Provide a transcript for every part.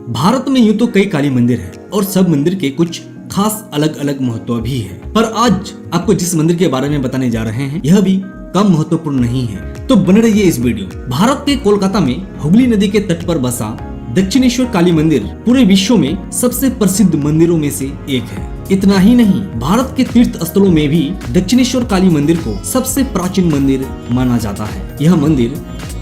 भारत में यूँ तो कई काली मंदिर है और सब मंदिर के कुछ खास अलग अलग महत्व भी है, पर आज आपको जिस मंदिर के बारे में बताने जा रहे हैं यह भी कम महत्वपूर्ण नहीं है, तो बने रहिए इस वीडियो। भारत के कोलकाता में हुगली नदी के तट पर बसा दक्षिणेश्वर काली मंदिर पूरे विश्व में सबसे प्रसिद्ध मंदिरों में से एक है। इतना ही नहीं, भारत के तीर्थ स्थलों में भी दक्षिणेश्वर काली मंदिर को सबसे प्राचीन मंदिर माना जाता है। यह मंदिर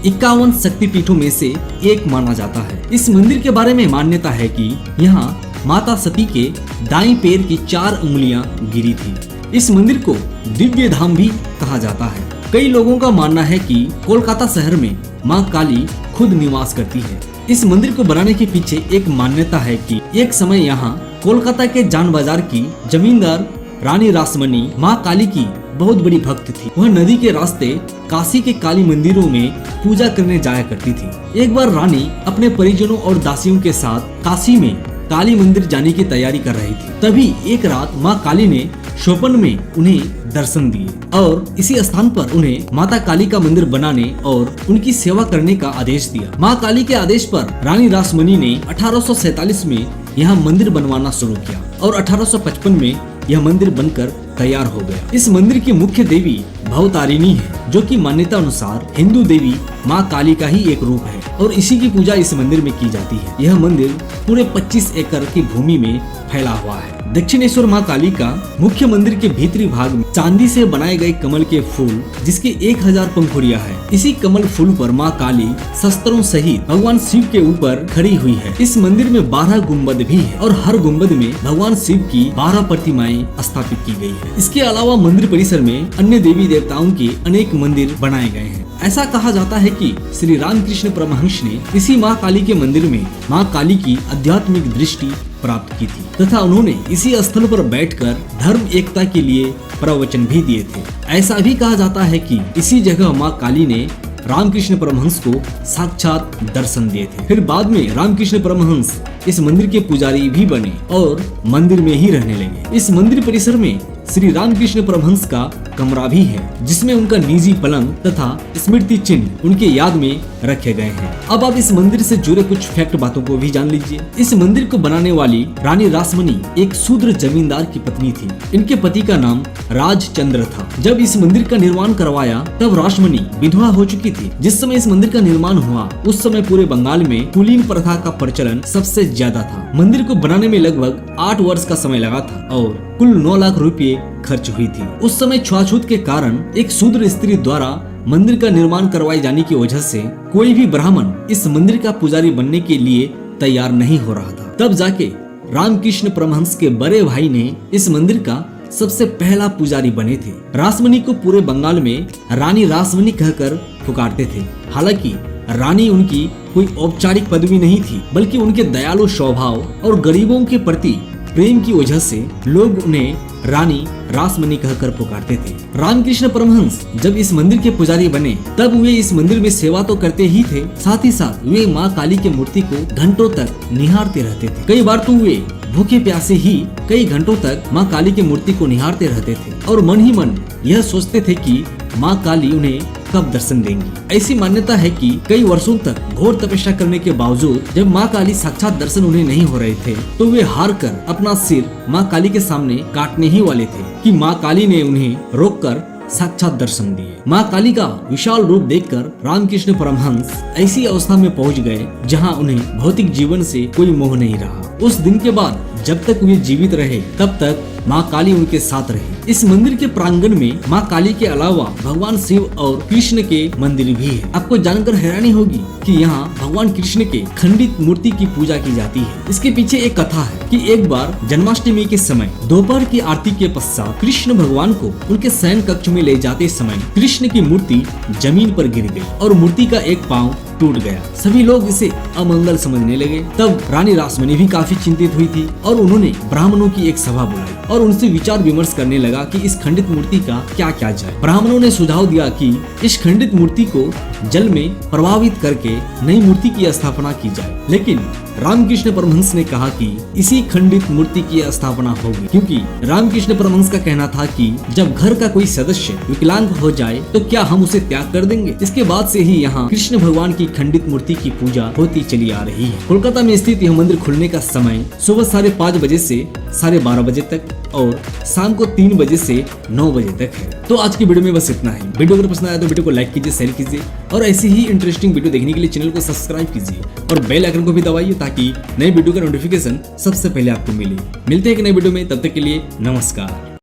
51 शक्तिपीठों में से एक माना जाता है। इस मंदिर के बारे में मान्यता है कि यहाँ माता सती के दाईं पैर की 4 उंगलियां गिरी थी। इस मंदिर को दिव्य धाम भी कहा जाता है। कई लोगों का मानना है कि कोलकाता शहर में मां काली खुद निवास करती है। इस मंदिर को बनाने के पीछे एक मान्यता है कि एक समय यहाँ कोलकाता के जान बाजार की जमींदार रानी रासमणी मां काली की बहुत बड़ी भक्त थी। वह नदी के रास्ते काशी के काली मंदिरों में पूजा करने जाया करती थी। एक बार रानी अपने परिजनों और दासियों के साथ काशी में काली मंदिर जाने की तैयारी कर रही थी। तभी एक रात मां काली ने स्वप्न में उन्हें दर्शन दिए और इसी स्थान पर उन्हें माता काली का मंदिर बनाने और उनकी सेवा करने का आदेश दिया। मां काली के आदेश पर रानी रासमणी ने 1847 में यहाँ मंदिर बनवाना शुरू किया और 1855 में यह मंदिर बनकर तैयार हो गया। इस मंदिर की मुख्य देवी भवतारिणी है, जो कि मान्यता अनुसार हिंदू देवी मां काली का ही एक रूप है और इसी की पूजा इस मंदिर में की जाती है। यह मंदिर पूरे 25 एकड़ की भूमि में फैला हुआ है। दक्षिणेश्वर मां काली का मुख्य मंदिर के भीतरी भाग में चांदी से बनाए गए कमल के फूल, जिसके 1000 पंखुड़ियां हैं। इसी कमल फूल पर मां काली शस्त्रों सहित भगवान शिव के ऊपर खड़ी हुई है। इस मंदिर में 12 गुंबद भी है और हर गुंबद में भगवान शिव की 12 प्रतिमाएं स्थापित की गई है। इसके अलावा मंदिर परिसर में अन्य देवी देवताओं के अनेक मंदिर बनाए गए हैं। ऐसा कहा जाता है कि श्री रामकृष्ण परमहंस ने इसी मां काली के मंदिर में मां काली की आध्यात्मिक दृष्टि प्राप्त की थी तथा उन्होंने इसी स्थल पर बैठकर धर्म एकता के लिए प्रवचन भी दिए थे। ऐसा भी कहा जाता है कि इसी जगह मां काली ने रामकृष्ण परमहंस को साक्षात दर्शन दिए थे। फिर बाद में रामकृष्ण परमहंस इस मंदिर के पुजारी भी बने और मंदिर में ही रहने लगे। इस मंदिर परिसर में श्री रामकृष्ण परमहंस का कमरा भी है, जिसमें उनका निजी पलंग तथा स्मृति चिन्ह उनके याद में रखे गए हैं। अब आप इस मंदिर से जुड़े कुछ फैक्ट बातों को भी जान लीजिए। इस मंदिर को बनाने वाली रानी रासमणी एक शूद्र जमींदार की पत्नी थी। इनके पति का नाम राजचंद्र था। जब इस मंदिर का निर्माण करवाया तब रासमणी विधवा हो चुकी थी। जिस समय इस मंदिर का निर्माण हुआ उस समय पूरे बंगाल में कुलीन प्रथा का प्रचलन सबसे ज्यादा था। मंदिर को बनाने में लगभग 8 वर्ष का समय लगा था और कुल 9 लाख रुपए खर्च हुई थी। उस समय छुआछूत के कारण एक शूद्र स्त्री द्वारा मंदिर का निर्माण करवाए जाने की वजह से कोई भी ब्राह्मण इस मंदिर का पुजारी बनने के लिए तैयार नहीं हो रहा था। तब जाके रामकृष्ण परमहंस के बड़े भाई ने इस मंदिर का सबसे पहला पुजारी बने थे। रासमणी को पूरे बंगाल में रानी रासमणी कहकर पुकारते थे। हालांकि रानी उनकी कोई औपचारिक पदवी नहीं थी, बल्कि उनके दयालु स्वभाव और गरीबों के प्रति प्रेम की वजह से लोग उन्हें रानी रासमणी कहकर पुकारते थे। रामकृष्ण परमहंस जब इस मंदिर के पुजारी बने तब वे इस मंदिर में सेवा तो करते ही थे, साथ ही साथ वे मां काली के मूर्ति को घंटों तक निहारते रहते थे। कई बार तो वे भूखे प्यासे ही कई घंटों तक मां काली की मूर्ति को निहारते रहते थे और मन ही मन यह सोचते थे कि मां काली उन्हें कब दर्शन देंगी। ऐसी मान्यता है कि कई वर्षों तक घोर तपस्या करने के बावजूद जब मां काली साक्षात दर्शन उन्हें नहीं हो रहे थे तो वे हार कर अपना सिर मां काली के सामने काटने ही वाले थे कि मां काली ने उन्हें रोककर साक्षात दर्शन दिए। मां काली का विशाल रूप देखकर रामकृष्ण परमहंस ऐसी अवस्था में पहुंच गए जहां उन्हें भौतिक जीवन से कोई मोह नहीं रहा। उस दिन के बाद जब तक वे जीवित रहे तब तक मां काली उनके साथ रही। इस मंदिर के प्रांगण में मां काली के अलावा भगवान शिव और कृष्ण के मंदिर भी है। आपको जानकर हैरानी होगी कि यहाँ भगवान कृष्ण के खंडित मूर्ति की पूजा की जाती है। इसके पीछे एक कथा है कि एक बार जन्माष्टमी के समय दोपहर की आरती के पश्चात कृष्ण भगवान को उनके शयन कक्ष में ले जाते समय कृष्ण की मूर्ति जमीन पर गिर गई और मूर्ति का एक पांव टूट गया। सभी लोग इसे अमंगल समझने लगे। तब रानी रासमणी भी काफी चिंतित हुई थी और उन्होंने ब्राह्मणों की एक सभा बुलाई और उनसे विचार विमर्श करने लगा कि इस खंडित मूर्ति का क्या किया जाए। ब्राह्मणों ने सुझाव दिया कि इस खंडित मूर्ति को जल में प्रभावित करके नई मूर्ति की स्थापना की जाए। लेकिन रामकृष्ण परमहंस ने कहा कि इसी खंडित मूर्ति की स्थापना होगी, क्योंकि रामकृष्ण परमहंस का कहना था कि जब घर का कोई सदस्य विकलांग हो जाए तो क्या हम उसे त्याग कर देंगे। इसके बाद से ही यहाँ कृष्ण भगवान की खंडित मूर्ति की पूजा होती चली आ रही है। कोलकाता में स्थित यह मंदिर खुलने का समय सुबह 5:30 बजे से 12:30 बजे तक और शाम को 3 बजे से 9 बजे तक है। तो आज की वीडियो में बस इतना ही। वीडियो अगर पसंद आया तो वीडियो को लाइक कीजिए, शेयर कीजिए और ऐसी ही इंटरेस्टिंग वीडियो देखने के लिए चैनल को सब्सक्राइब कीजिए और बेल आइकन को भी दबाइए ताकि नई वीडियो का नोटिफिकेशन सबसे पहले आपको मिले। मिलते हैं एक नई वीडियो में, तब तक के लिए नमस्कार।